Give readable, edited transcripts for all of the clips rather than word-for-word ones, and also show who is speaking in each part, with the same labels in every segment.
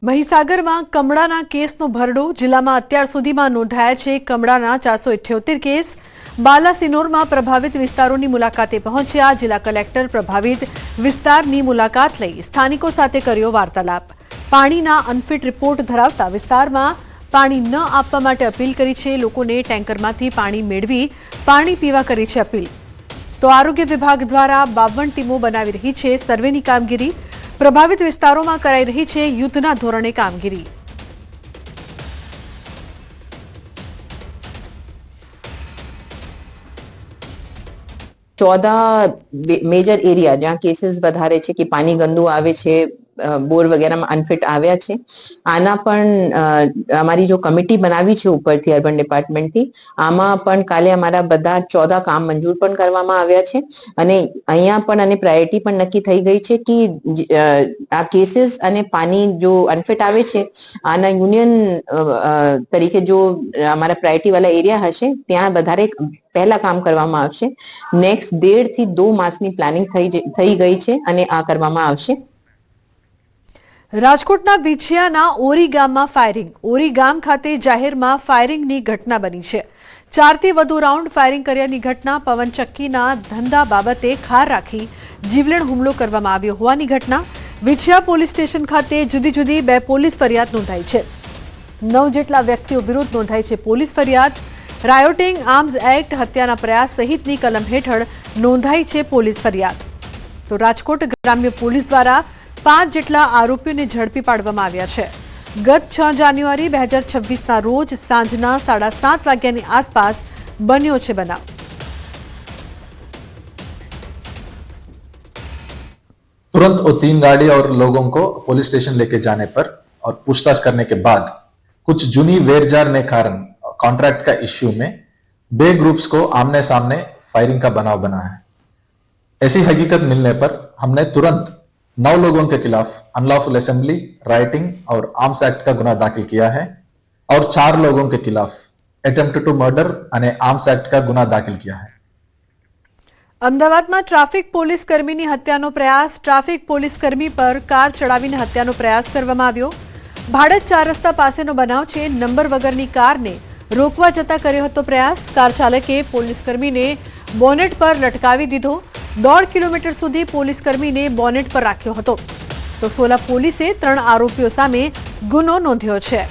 Speaker 1: મહીસાગરમાં કમળાના કેસનો ભરડો જિલ્લામાં અત્યાર સુધીમાં નોંધાયા છે કમળાના 478 કેસ। બાલાસિનોરમાં પ્રભાવિત વિસ્તારોની મુલાકાતે પહોંચ્યા જિલ્લા કલેક્ટર પ્રભાવિત વિસ્તારની મુલાકાત લઈ સ્થાનિકો સાથે કર્યો વાર્તાલાપ। પાણીના અનફિટ રિપોર્ટ ધરાવતા વિસ્તારમાં પાણી ન આપવા માટે અપીલ કરી છે। લોકોને ટેન્કરમાંથી પાણી મેળવી પાણી પીવા કરી છે અપીલ। તો આરોગ્ય વિભાગ દ્વારા 52 ટીમો બનાવી રહી છે સર્વેની કામગીરી। प्रभावित विस्तारों में कराई रही है युद्धना धोरणे कामगीरी।
Speaker 2: 14 मेजर एरिया जहाँ केसेस वधारे छे कि पानी गंदू आवे छे, बोर वगैरह में अनफिट आव्या छे। आना पण अमारी जो कमिटी बनावी छे उपरथी अर्बन डिपार्टमेंट थी आमा पण काले अमारा बधा 14 काम मंजूर पण करवामां आव्या छे अने अहींया पण अने प्रायोरिटी पण नक्की थई गई छे कि आ केसेस अने पानी जो अनफिट आवे छे आना यूनियन तरीके जो अमारा प्रायोरिटी वाला एरिया हशे त्यां वधारे पहला काम करवामां आवशे। नेक्स्ट 1.5 થી 2 मासनी प्लानिंग थई गई छे अने आ करवामां आवशे।
Speaker 1: રાજકોટના વિછિયાના ઓરી ગામમાં ફાયરિંગ। ઓરી ગામ ખાતે જાહેરમાં ફાયરિંગની ઘટના બની છે। 4 થી વધુ રાઉન્ડ ફાયરિંગ કર્યાની ઘટના। પવનચક્કીના ધંધા બાબતે ખાર રાખી જીવલેણ હુમલો કરવામાં આવ્યો હોવાની ઘટના। વિછિયા પોલીસ સ્ટેશન ખાતે જુદી જુદી 2 પોલીસ ફરિયાદ નોંધાઈ છે। 9 જેટલા વ્યક્તિઓ વિરુદ્ધ નોંધાઈ છે પોલીસ ફરિયાદ। રાયોટિંગ આર્મ્સ એક્ટ હત્યાના પ્રયાસ સહિતની કલમ હેઠળ નોંધાઈ છે પોલીસ ફરિયાદ। તો રાજકોટ ગ્રામ્ય પોલીસ દ્વારા 5 જેટલા આરોપીઓને ઝડપી પાડવામાં આવ્યા છે। ગત 6 જાન્યુઆરી 2026ના રોજ સાંજના 7:30 વાગ્યાની આસપાસ બન્યો છે બનાવ।
Speaker 3: तुरंत वो 3 गाड़ी और लोगों को पुलिस स्टेशन लेके जाने पर और पूछताछ करने के बाद कुछ जूनी वेरजार ने कारण कॉन्ट्रैक्ट का इश्यू में 2 ग्रुप्स को आमने सामने फायरिंग का बनाव बना है। ऐसी हकीकत मिलने पर हमने तुरंत 9 लोगों के खिलाफ अनलॉफुल असेंबली, राइटिंग और आर्म्स एक्ट का गुना दाखिल किया है और 4 लोगों के खिलाफ अटेम्प्ट टू मर्डर અને आर्म्स एक्ट का गुना दाखिल किया है।
Speaker 1: અમદાવાદમાં ટ્રાફિક પોલીસ કર્મીની હત્યાનો પ્રયાસ। ટ્રાફિક પોલીસ કર્મી પર કાર ચડાવીને હત્યાનો પ્રયાસ કરવામાં આવ્યો। ભાડજ 4 રસ્તા પાસેનો બનાવ છે। નંબર વગરની કારને રોકવા જતા કર્યો હતો પ્રયાસ। કાર ચાલકે પોલીસ કર્મીને બોનેટ પર લટકાવી દીધો। 1.5 કિલોમીટર સુધી પોલીસ કર્મીને બોનેટ પર રાખ્યો હતો। તો સોલા પોલીસે 3 આરોપીઓ સામે ગુનો નોંધ્યો છે।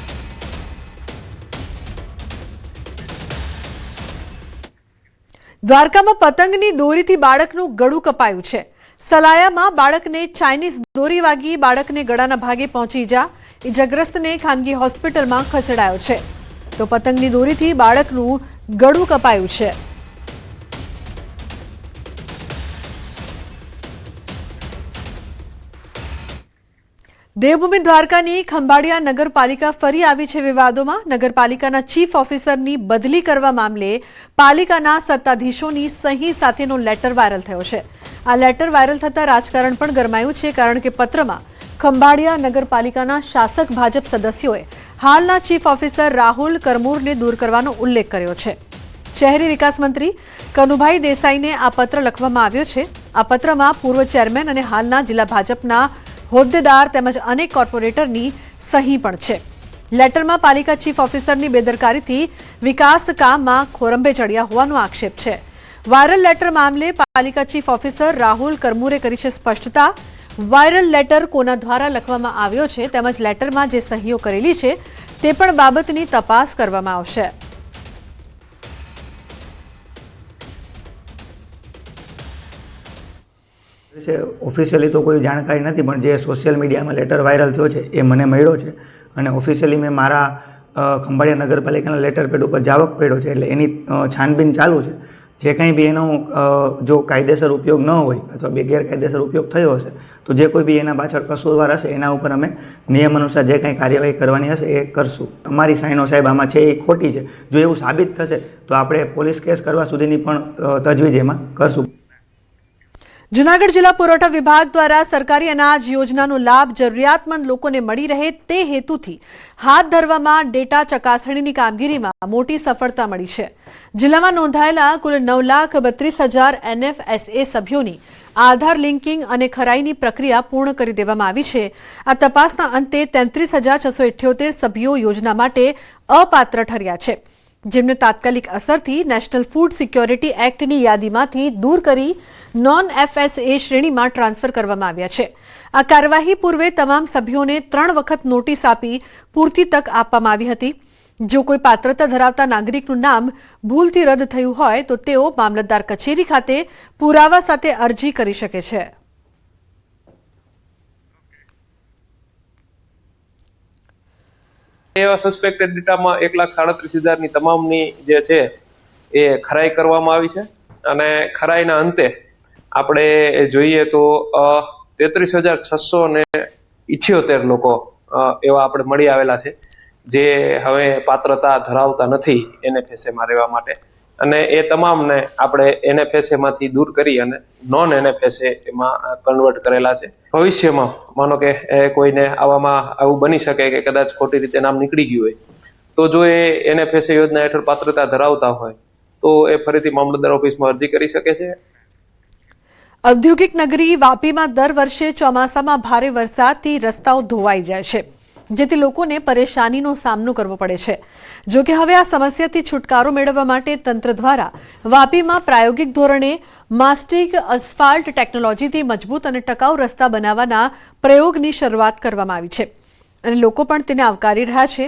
Speaker 1: દ્વારકામાં પતંગની દોરીથી બાળકનું ગળું કપાયું છે। સલાયામાં બાળકને ચાઇનીઝ દોરી વાગી બાળકને ગળાના ભાગે પહોંચી ઇજાગ્રસ્તને ખાનગી હોસ્પિટલમાં ખસેડાયો છે। તો પતંગની દોરીથી બાળકનું ગળું કપાયું છે। દેવભૂમિ દ્વારકાની ખંભાળિયા નગરપાલિકા ફરી આવી છે વિવાદોમાં। નગરપાલિકાના ચીફ ઓફિસરની બદલી કરવા મામલે પાલિકાના સત્તાધીશોની સહી સાથેનો લેટર વાયરલ થયો છે। આ લેટર વાયરલ થતા રાજકારણ પણ ગરમાયું છે કારણ કે પત્રમાં ખંભાળિયા નગરપાલિકાના શાસક ભાજપ સદસ્યોએ હાલના ચીફ ઓફિસર રાહુલ કરમૂરને દૂર કરવાનો ઉલ્લેખ કર્યો છે। શહેરી વિકાસ મંત્રી કનુભાઈ દેસાઈને આ પત્ર લખવામાં આવ્યો છે। આ પત્રમાં પૂર્વ ચેરમેન અને હાલના જિલ્લા ભાજપના હોદ્દેદાર તેમજ અનેક કોર્પોરેટરની સહી પણ છે। લેટરમાં પાલિકા ચીફ ઓફિસરની બેદરકારીથી વિકાસ કામમાં ખોરંભે ચડ્યા હોવાનો આક્ષેપ છે। વાયરલ લેટર મામલે પાલિકા ચીફ ઓફિસર રાહુલ કરમૂરે કરી છે સ્પષ્ટતા। વાયરલ લેટર કોના દ્વારા લખવામાં આવ્યો છે તેમજ લેટરમાં જે સહીઓ કરેલી છે તે પણ બાબતની તપાસ કરવામાં આવશે।
Speaker 4: ઓફિશિયલી તો કોઈ જાણકારી નથી પણ જે સોશિયલ મીડિયામાં લેટર વાયરલ થયો છે એ મને મળ્યો છે અને ઓફિશિયલી મેં મારા ખંભાળિયા નગરપાલિકાના લેટર પેડ ઉપર જાવક પડ્યો છે એટલે એની છાનબીન ચાલુ છે। જે કંઈ બી એનો જો કાયદેસર ઉપયોગ ન હોય અથવા ગેરકાયદેસર ઉપયોગ થયો હશે તો જે કોઈ બી એના પાછળ કસૂરવાર હશે એના ઉપર અમે નિયમ અનુસાર જે કંઈ કાર્યવાહી કરવાની હશે એ કરશું। અમારી સાઈનો સાહેબ આમાં છે એ ખોટી છે। જો એવું સાબિત થશે તો આપણે પોલીસ કેસ કરવા સુધીની પણ તજવીજ એમાં કરશું।
Speaker 1: જૂનાગઢ જિલ્લા પુરવઠા વિભાગ દ્વારા સરકારી અનાજ યોજનાનો લાભ જરૂરિયાતમંદ લોકોને મળી રહે તે હેતુથી હાથ ધરવામાં ડેટા ચકાસણીની કામગીરીમાં મોટી સફળતા મળી છે। જિલ્લામાં નોંધાયેલા કુલ 9,32,000 NFSA સભ્યોની આધાર લિંકિંગ અને ખરાઈની પ્રક્રિયા પૂર્ણ કરી દેવામાં આવી છે. આ તપાસના અંતે 33,678 સભ્યો યોજના માટે અપાત્ર ઠર્યા છે, જેમને તાત્કાલિક અસરથી નેશનલ ફૂડ સિક્યોરિટી એક્ટની યાદીમાંથી દૂર કરી નોન FSA શ્રેણીમાં ટ્રાન્સફર કરવામાં આવ્યા છે. આ કાર્યવાહી પૂર્વે તમામ સભ્યોને 3 વખત નોટિસ આપી પૂરતી તક આપવામાં આવી હતી. જો કોઈ પાત્રતા ધરાવતા નાગરિકનું નામ ભૂલથી રદ થયું હોય તો તેઓ મામલતદાર કચેરી ખાતે પુરાવા સાથે અરજી કરી શકે છે.
Speaker 5: એવા સસ્પેક્ટેડ ડેટામાં 1,37,000ની તમામની જે છે એ ખરાઈ કરવામાં આવી છે અને ખરાઈના અંતે આપણે જોઈએ તો 33,678 લોકો એવા આપણે મળી આવેલા છે જે હવે પાત્રતા ધરાવતા નથી NFSA માં રહેવા માટે, અને એ તમામને આપણે NFSA માંથી દૂર કરી અને નોન NFSA એમાં કન્વર્ટ કરેલા છે. ભવિષ્યમાં માનો કે કોઈને આવું બની શકે કે કદાચ ખોટી રીતે નામ નીકળી ગયું હોય તો જો એ NFSA યોજના હેઠળ પાત્રતા ધરાવતા હોય તો એ ફરીથી મામલતદાર ઓફિસમાં અરજી કરી શકે છે.
Speaker 1: ઔદ્યોગિક નગરી વાપીમાં દર વર્ષે ચોમાસામાં ભારે વરસાદથી રસ્તાઓ ધોવાઈ જાય છે, જેથી લોકોને પરેશાનીનો સામનો કરવો પડે છે. જો કે હવે આ સમસ્યાથી છુટકારો મેળવવા માટે તંત્ર દ્વારા વાપીમાં પ્રાયોગિક ધોરણે માસ્ટિક અસ્ફાલ્ટ ટેકનોલોજીથી મજબૂત અને ટકાઉ રસ્તા બનાવવાના પ્રયોગની શરૂઆત કરવામાં આવી છે અને લોકો પણ તેને આવકારી રહ્યા છે.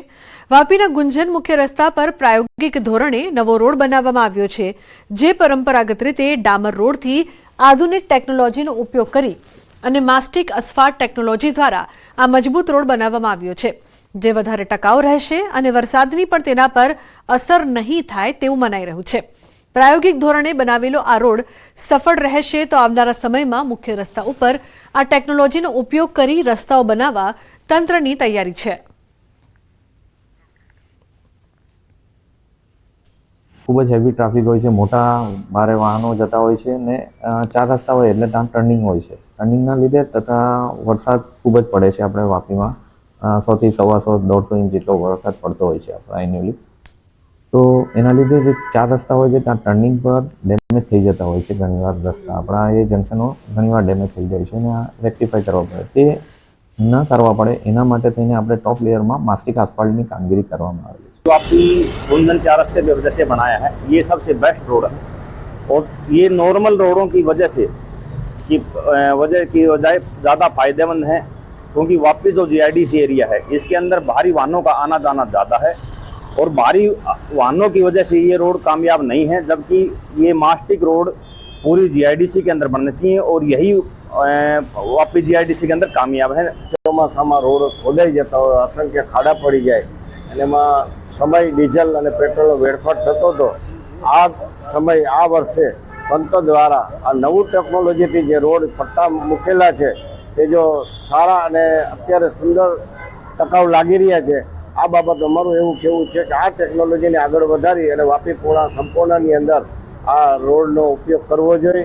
Speaker 1: વાપીના ગુંજન મુખ્ય રસ્તા પર પ્રાયોગિક ધોરણે નવો રોડ બનાવવામાં આવ્યો છે, જે પરંપરાગત રીતે ડામર રોડથી આધુનિક ટેકનોલોજીનો ઉપયોગ કરી અને માસ્ટિક અસ્ફાલ્ટ ટેકનોલોજી દ્વારા આ મજબૂત રોડ બનાવવામાં આવ્યો છે, જે વધારે ટકાઉ રહેશે અને વરસાદની પણ તેના પર અસર નહીં થાય તેવું મનાઈ રહ્યું છે. પ્રાયોગિક ધોરણે બનાવેલો આ રોડ સફળ રહેશે તો આવનારા સમયમાં મુખ્ય રસ્તા ઉપર આ ટેકનોલોજીનો ઉપયોગ કરી રસ્તાઓ બનાવવા તંત્રની તૈયારી છે.
Speaker 6: ખૂબ જ હેવી ટ્રાફિક હોય છે, મોટા ભારે વાહનો જતા હોય છે ને 4 રસ્તા હોય એટલે ત્યાં ટર્નિંગ હોય છે. ટર્નિંગના લીધે તથા વરસાદ ખૂબ જ પડે છે. આપણે વાપીમાં 100 થી 125-150 ઇંચ જેટલો વરસાદ પડતો હોય છે આપણા એન્યુઅલી. તો એના લીધે જે 4 રસ્તા હોય છે ત્યાં ટર્નિંગ પર ડેમેજ થઈ જતા હોય છે. ઘણીવાર રસ્તા આપણા એ જંકશનો ઘણીવાર ડેમેજ થઈ જાય છે અને આ રેક્ટિફાઈ કરવા પડે. તે ન કરવા પડે એના માટે થઈને આપણે ટોપ લેયરમાં માસ્ટિક આસફાલ્ટની कामगिरी કરવામાં આવી है.
Speaker 7: जो आपकी गुंजन 4 रास्ते की वजह से बनाया है, ये सबसे बेस्ट रोड है और ये नॉर्मल रोडों की वजह से की बजाय ज़्यादा फायदेमंद है, क्योंकि वापी जो GIDC एरिया है इसके अंदर भारी वाहनों का आना जाना ज़्यादा है और भारी वाहनों की वजह से ये रोड कामयाब नहीं है, जबकि ये मास्टिक रोड पूरी GIDC के अंदर बनना चाहिए और यही वापी GIDC के अंदर कामयाब है.
Speaker 8: ચોમાસામાં રોડ ખોદાઈ જતા હોય, અસંખ્ય ખાડા પડી જાય અને એમાં સમય ડીઝલ અને પેટ્રોલનો વેડફાટ થતો હતો. આ સમય આ વર્ષે તંત્ર દ્વારા આ નવું ટેકનોલોજીથી જે રોડ પટ્ટા મૂકેલા છે તે જો સારા અને અત્યારે સુંદર ટકાઉ લાગી રહ્યા છે. આ બાબત અમારું એવું કહેવું છે કે આ ટેકનોલોજીને આગળ વધારી અને વાપી પૂર્ણા સંપૂર્ણની અંદર આ રોડનો ઉપયોગ કરવો જોઈએ.